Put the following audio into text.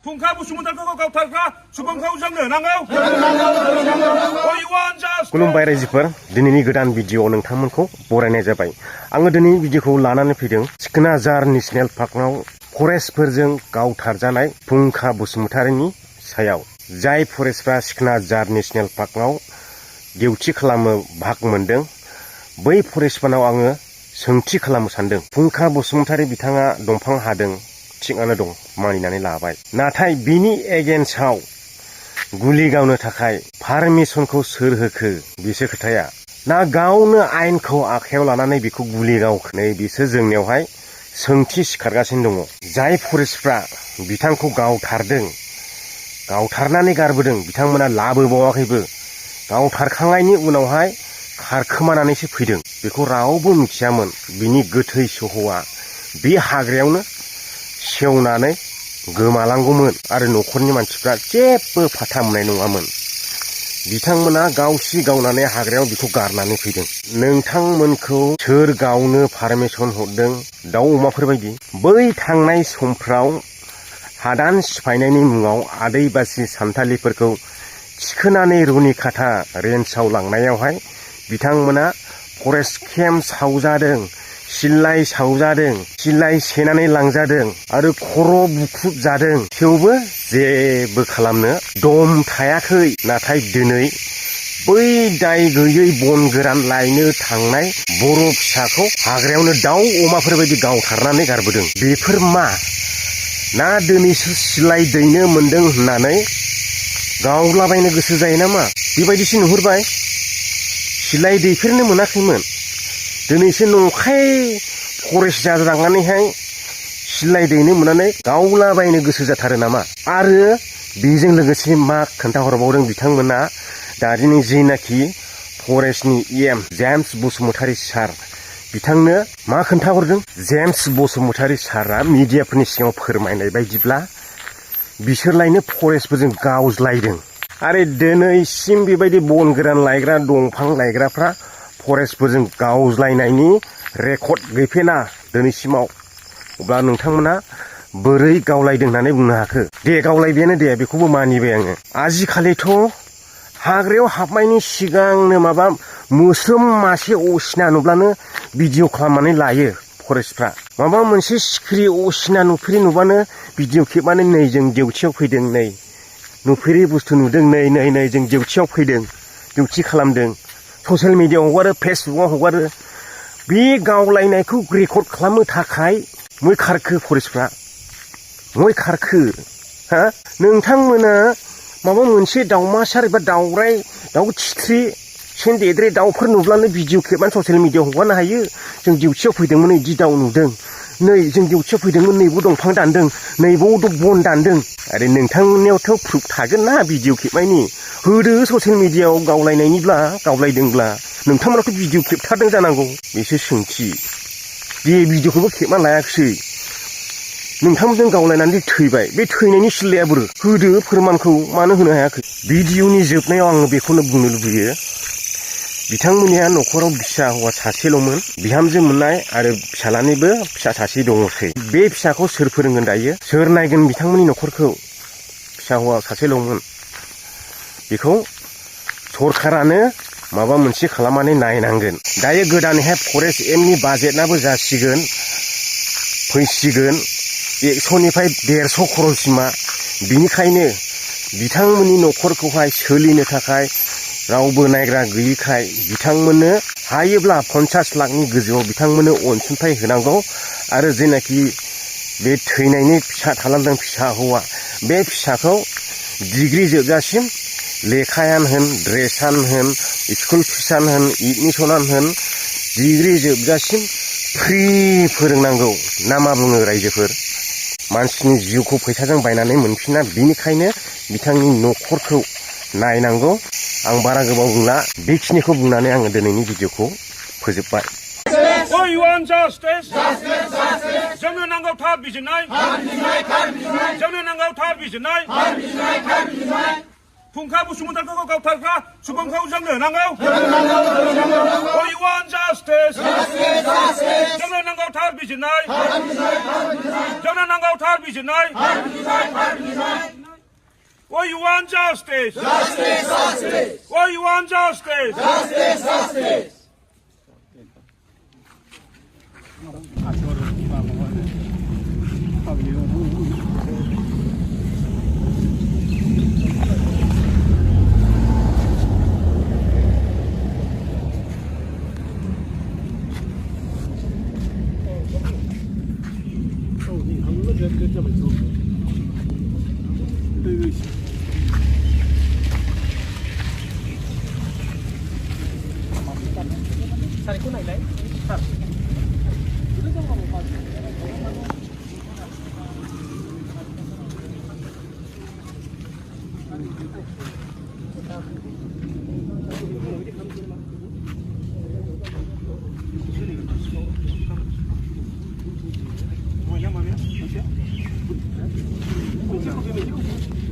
फुंखा बसुमतारीखौ गावथारग्रा सुबुंखौ जोंनो नांगौ। खुलुमबाय रायजोफोर, दिनैनि गोदान भिडिअ'आव नोंथांमोनखौ बरायनाय जाबाय। आङो दिनै भिडिअ'खौ लानानै फैदों सिखोनाजार नेशनेल पार्कआव फरेस्टफोरजों गावथारजानाय फुंखा बसुमतारीनि सायाव। जाय फरेस्टफ्रा सिखोनाजार नेशनेल पार्कआव डिउटि खालामो भाग मोनदों, बै फरेस्टफोरनाव आङो सोंथि खालामनो सानदों। फुंखा बसुमतारी बिथाङा दंफां हादों, थिगानो दं, मानिनानै लाबाय। नाथाय बिनि एगेन्स्टआव गुलि गावनो थाखाय पारमिसनखौ सोर होखो बेसो खोथाया। ना गावनो आयेनखौ आखायाव लानानै बेखौ गुलि गावखो, नै बिसो जोंनियावहाय सोंथि सिखारगासिनो दङ। जाय फरेस्टफ्रा बिथांखौ गावथारदों, गावथारनानै गारबोदों, बिथांमोना लाबोबावाखैबो। गावथारखांनायनि उनावहाय खारखोमानानैसो फैदों। बेखौ रावबो मिथियामोन। बिनि गोथै सह'आ बे हाग्रायावनो सेवनानै गोमालांगौमोन आरो न'खरनि मानसिफ्रा जेबो फाथा मोननाय नङामोन। बिथांमोना गावसि गावनानै हाग्रायाव बेखौ गारनानै फैदों। नोंथांमोनखौ सोर गावनो पारमिसन हरदों? दाउ अमाफोरबायदि बै थांनाय समफ्राव हादान सिफायनायनि मुङाव आदिबासि सान्थालिफोरखौ थिखोनानै रुनिकाटा रेन्जआव लांनायावहाय बिथांमोना फरेस्ट केम्प सावजादों, सिलाइ सावजादों, सिलाइ सेनानै लांजादों आरो खर' बुख्रुबजादों। थेवबो जेबो खालामनो दम थायाखै। नाथाय दिनै बै दाय गैयै बन गोरान लायनो थांनाय बर' फिसाखौ हाग्रायावनो दाउ अमाफोरबायदि गावथारनानै गारबोदों। बेफोर मा? ना दिनैसो सिलाइ दैनो मोनदों होननानै गावलाबायनो गोसो जायो नामा? बेबायदिसो नुहुरबाय। सिलाइ दैफेरनो मोनाखैमोन, दिनैसो नंखाय फरेस्ट जानानैहाय सिलाइ दैनो मोननानै गावलाबायनो गोसो जाथारो नामा? आरो बेजों लोगोसे मा खोन्थाहरबावदों बिथांमोना? दानि जिनाखि फरेस्टनि EM जेम्स बसुमतारी सार, बिथांनो मा खोन्थाहरदों? जेम्स बसुमतारी सारा मिडियाफोरनि सिगाङाव फोरमायनाय बायदिब्ला बिसोरलायनो फरेस्टफोरजों गावज्लायदों। आरो दिनैसिम बेबायदि बन गोरान लायग्रा, दंफां लायग्राफ्रा फरेस्टफोरजों गावज्लायनायनि रेकर्ड गैफेना दिनैसिमाव। अब्ला नोंथांमोना बोरै गावलायदों होननानै बुंनो हाखो? दे गावलायबायानो दे, बेखौबो मानिबाय आङो। आजिखालिथ' हाग्रायाव हाबनायनि सिगांनो माबा मोस्रोम मासे असिना नुब्लानो भिडिअ खालामनानै लायो फरेस्टफ्रा। माबा मोनसे सिखिरि असिना नुफेरि नुबानो भिडिअ खेबनानै नै जों डिउटियाव फैदों, नै नुफेरि बुस्थु नुदों, नै जों डिउटियाव फैदों, डिउटि खालामदों, ससियेल मिडियाआव हगारो, फेसबुकआव हगारो। बे गावलायनायखौ रेकर्ड खालामनो थाखाय मै खारखो फरेस्टफ्रा? मै खारखो? हा? नोंथांमोना माबा मोनसे दाउमासार एबा दाउराय, दाउ थिख्रि, सेन्देद्रे दाउफोर नुब्लानो भिडिअ खेबनानै ससियेल मिडियाआव हगारनो हायो। जों डिउटियाव फैदोंमोन, नै दाउ नुदों, नै जों डिउटियाव फैदोंमोन, नैबो दंफां दानदों, नैबाव बन दानदों। आरो नोंथांनियावथ' प्रुफ थागोन ना भिडिअ खेबनायनि? होदो ससियेल मिडियाआव गावलायनायनिब्ला, गावलायदोंब्ला। नोंथांमोनाथ' भिडिअ खेबथारदों जानांगौ। बेसो सोंथि। बे भिडिअखौबो खेबना लायाखिसै। नोंथांमोनजों गावलायनानै थैबाय, बे थैनायनि सिलाया बोरो? होदो फोरमानखौ, मानो होनो हायाखै? भिडिअनि जोबनायाव आङो बेखौनो बुंनो लुबैयो, बिथांमोननिया न'खराव फिसा हौवा सासेल'मोन, बिहामजो मोननाय आरो फिसालानिबो फिसा सासे दङसै। बे फिसाखौ सोर फोरोंगोन दायो? सोर नायगोन बिथांमोननि न'खरखौ? फिसा हौवा सासेल'मोन। बेखौ सरखारानो माबा मोनसे खालामनानै नायनांगोन। दायो गोदानैहाय फरेस्ट एमनि बाजेटआबो जासिगोन, फैसिगोन 100निफ्राय 150 खर'सिमा। बिनिखायनो बिथांमोननि न'खरखौहाय सोलिनो थाखाय रावबो नायग्रा गैयिखाय बिथांमोननो हायोब्ला 50 लाखनि गोजौआव बिथांमोननो अनसुंथाइ होनांगौ। आरो जेनाखि बे थैनायनि फिसा थालांदों, फिसा हौवा, बे फिसाखौ डिग्रि जोबजासिम लेखायानो होन, ड्रेसानो होन, स्कुल फिसानो होन, एडमिसनानो होन, डिग्रि जोबजासिम फ्रि फोरोंनांगौ। ना मा बुङो रायजोफोर? मानसिनि जिउखौ फैसाजों बायनानै मोनफिना। बिनिखायनो बिथांनि न'खरखौ नायनांगौ। आं बारा गोबाव बुंला, बेखिनिखौ बुंनानै आङो दिनैनि भिडिअखौ फोजोबबाय। जोंनो नांगौ थार बिजिरनाय, जोंनो नांगौ थार बिजिरनाय। फुंखा बसुमतारीखौ गावथारग्रा सुबुंखौ जोंनो नांगौ। जोंनो नांगौ थार बिजिरनाय, जोंनो नांगौ थार बिजिरनाय। you want justice? Why you want justice? Manusia.